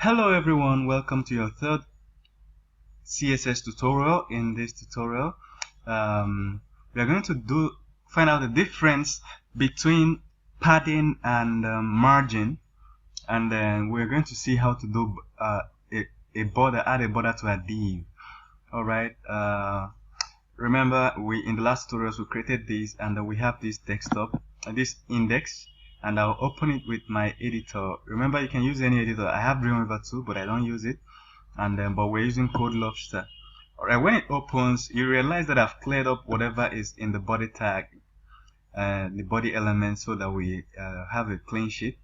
Hello everyone, welcome to your third CSS tutorial. In this tutorial, we are going to find out the difference between padding and margin, and then we're going to see how to do a border, add a border to a div. Alright, remember in the last tutorials we created this, and we have this desktop, this index, and I'll open it with my editor. Remember, you can use any editor. I have Dreamweaver too, but I don't use it. And but we're using Code Lobster. Alright, when it opens, you realize that I've cleared up whatever is in the body tag, the body element, so that we have a clean sheet.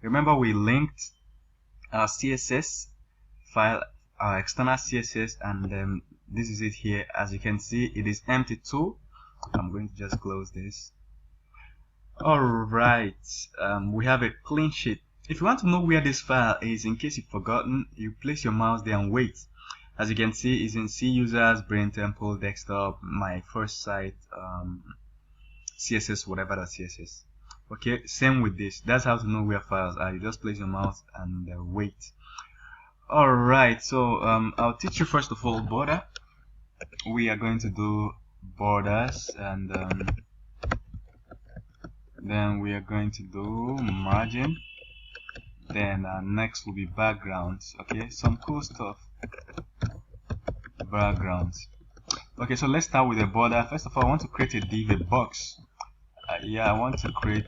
Remember, we linked our CSS file, our external CSS, and this is it here. As you can see, it is empty too. I'm going to just close this. Alright, we have a clean sheet. If you want to know where this file is, in case you've forgotten, you place your mouse there and wait. As you can see, it's in C users, Brain Temple, desktop, my first site, CSS, whatever that CSS. Okay, same with this. That's how to know where files are. You just place your mouse and wait. Alright, so I'll teach you first of all border. We are going to do borders, and then we are going to do margin. Then next will be backgrounds. Okay, some cool stuff. Backgrounds. Okay, so let's start with a border. First of all, I want to create a div, a box. I want to create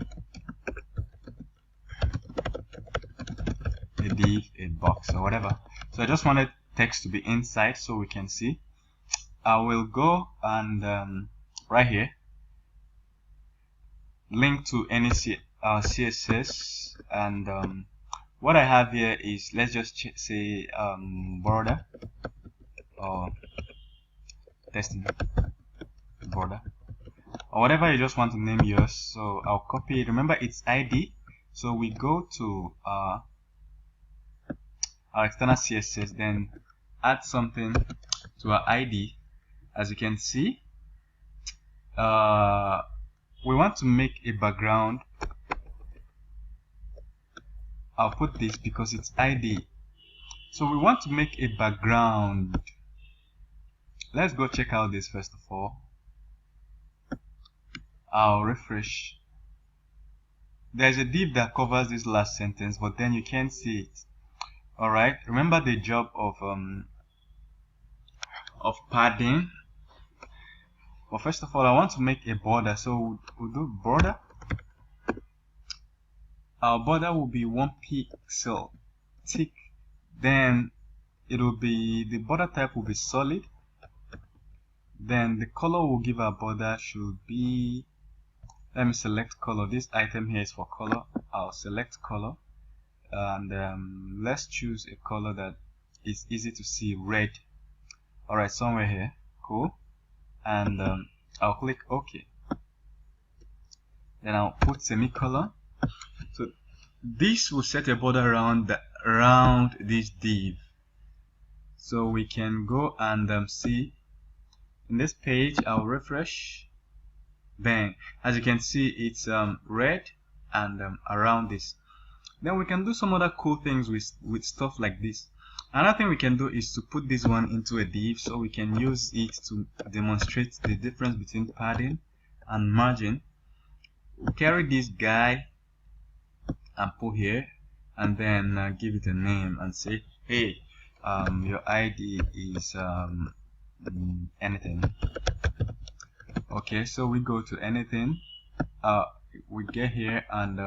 a div, a box, or whatever. So I just wanted text to be inside so we can see. I will go and right here, link to any CSS, and what I have here is, let's just say border, or testing border, or whatever you just want to name yours. So I'll copy it. Remember, it's ID, so we go to our external CSS, then add something to our ID. As you can see, we want to make a background. I'll put this because it's ID. So we want to make a background. Let's go check out this first of all. I'll refresh. There's a div that covers this last sentence, but then you can't see it. Alright, remember the job of padding. But first of all, I want to make a border, so we'll do border. Our border will be 1 pixel thick. Then it will be, the border type will be solid. Then the color we'll give our border should be, let me select color. This item here is for color. I'll select color, and let's choose a color that is easy to see, red. Alright, somewhere here. Cool. And I'll click OK. Then I'll put semicolon. So this will set a border around this div. So we can go and see in this page. I'll refresh. Bang! As you can see, it's red and around this. Then we can do some other cool things with stuff like this. Another thing we can do is to put this one into a div, so we can use it to demonstrate the difference between padding and margin. We'll carry this guy and put here, and then give it a name and say, hey, your ID is anything. Okay, so we go to anything. We get here, and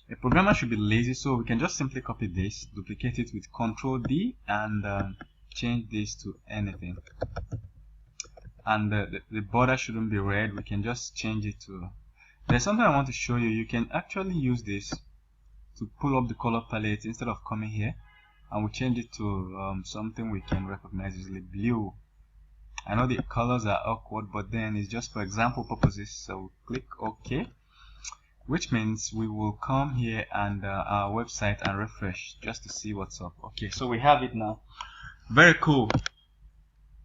a programmer should be lazy, so we can just simply copy this, duplicate it with Ctrl D, and change this to anything. And the border shouldn't be red. We can just change it to, there's something I want to show you. You can actually use this to pull up the color palette instead of coming here, and we change it to something we can recognize easily, blue. I know the colors are awkward, but then it's just for example purposes. So we'll click OK, which means we will come here and our website and refresh just to see what's up. Okay, so we have it now. Very cool.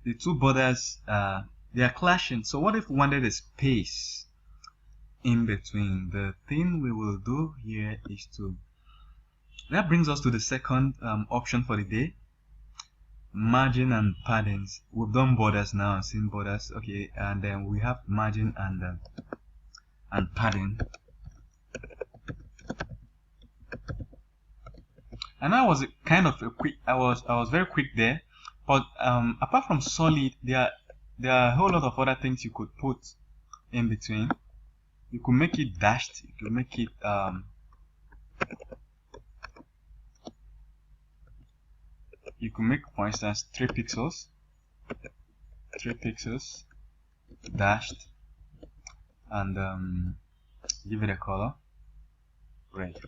The two borders, they are clashing. So what if we wanted a space in between? The thing we will do here is to That brings us to the second option for the day, margin and paddings. We've done borders now, seen borders, okay, and then we have margin and padding. And that was kind of a quick. I was very quick there, but apart from solid, there are a whole lot of other things you could put in between. You could make it dashed. You could make it you could make, for instance, 3 pixels dashed, and give it a color red.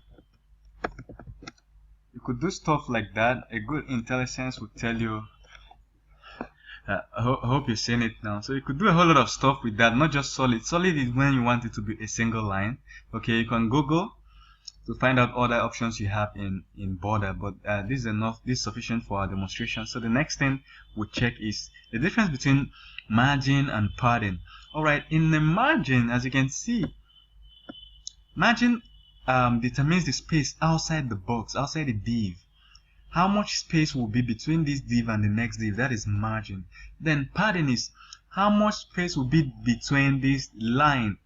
You could do stuff like that. A good IntelliSense would tell you. I hope you're seeing it now. So you could do a whole lot of stuff with that, not just solid. Solid is when you want it to be a single line. Okay, you can Google to find out other options you have in border, but this is enough. This is sufficient for our demonstration. So the next thing we check is the difference between margin and padding. Alright, in the margin, as you can see, margin determines the space outside the box, outside the div. How much space will be between this div and the next div? That is margin. Then padding is how much space will be between this line,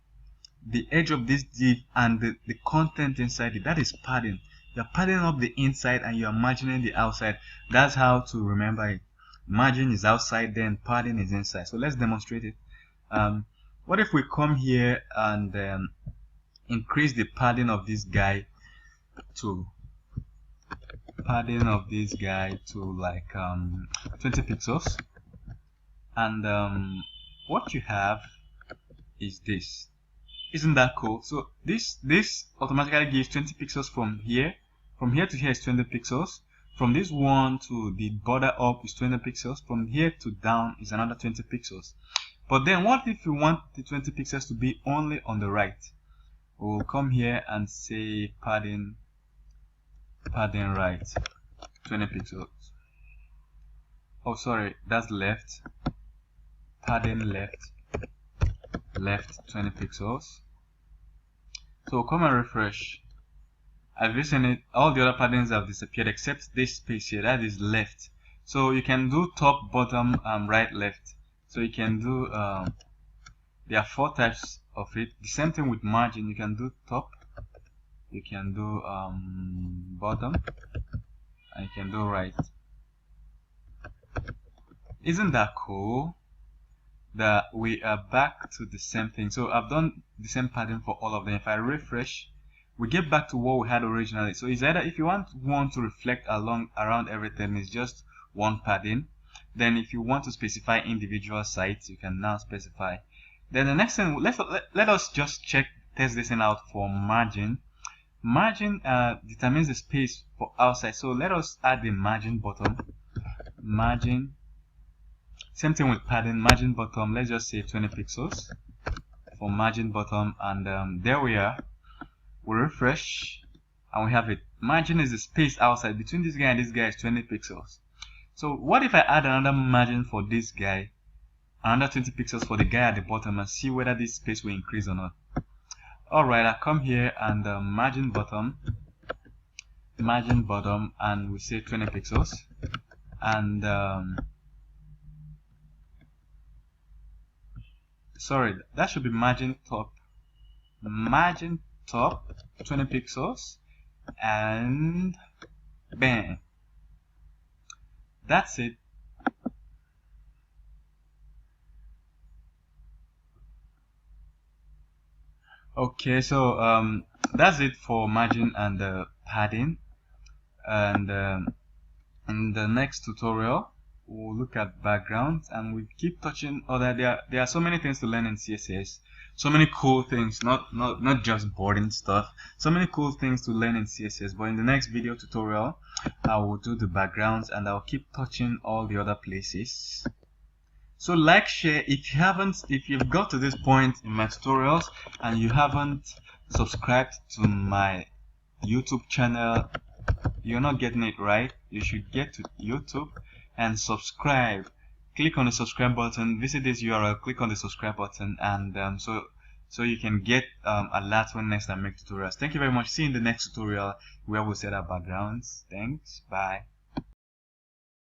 the edge of this div, and the content inside it. That is padding. You're padding up the inside and you're margining the outside. That's how to remember it. Margin is outside, then padding is inside. So let's demonstrate it. What if we come here and increase the padding of this guy to like 20 pixels, and what you have is this. Isn't that cool? So this automatically gives 20 pixels from here to here is 20 pixels, from this one to the border up is 20 pixels, from here to down is another 20 pixels. But then what if you want the 20 pixels to be only on the right? We'll come here and say padding right, 20 pixels. Oh, sorry, that's left. Padding left 20 pixels. So come and refresh. I've seen it. All the other paddings have disappeared except this space here. That is left. So you can do top, bottom, right, left. So you can do. There are 4 types of it. The same thing with margin. You can do top. You can do bottom, and you can do right. Isn't that cool? That we are back to the same thing. So I've done the same pattern for all of them. If I refresh, we get back to what we had originally. So it's either, if you want one to reflect around everything, it's just one padding. Then if you want to specify individual sites, you can now specify. Then the next thing, let us just test this thing out for margin. Margin determines the space for outside. So let us add the margin bottom. Margin. Same thing with padding. Margin bottom. Let's just say 20 pixels for margin bottom, and there we are. We refresh, and we have it. Margin is the space outside between this guy and this guy is 20 pixels. So what if I add another margin for this guy, another 20 pixels for the guy at the bottom, and see whether this space will increase or not? Alright, I come here and margin bottom, and we say 20 pixels, and sorry, that should be margin top 20 pixels, and bang, that's it. Okay, so that's it for margin and padding, and in the next tutorial we'll look at backgrounds, and we keep touching other. There are so many things to learn in CSS, so many cool things, not just boring stuff, so many cool things to learn in CSS. But in the next video tutorial I will do the backgrounds, and I'll keep touching all the other places. So like, share. If you've got to this point in my tutorials and you haven't subscribed to my YouTube channel, you're not getting it right. You should get to YouTube and subscribe. Click on the subscribe button, visit this URL, click on the subscribe button, and so so you can get a lot when next time make tutorials. Thank you very much. See you in the next tutorial where we'll set up backgrounds. Thanks. Bye.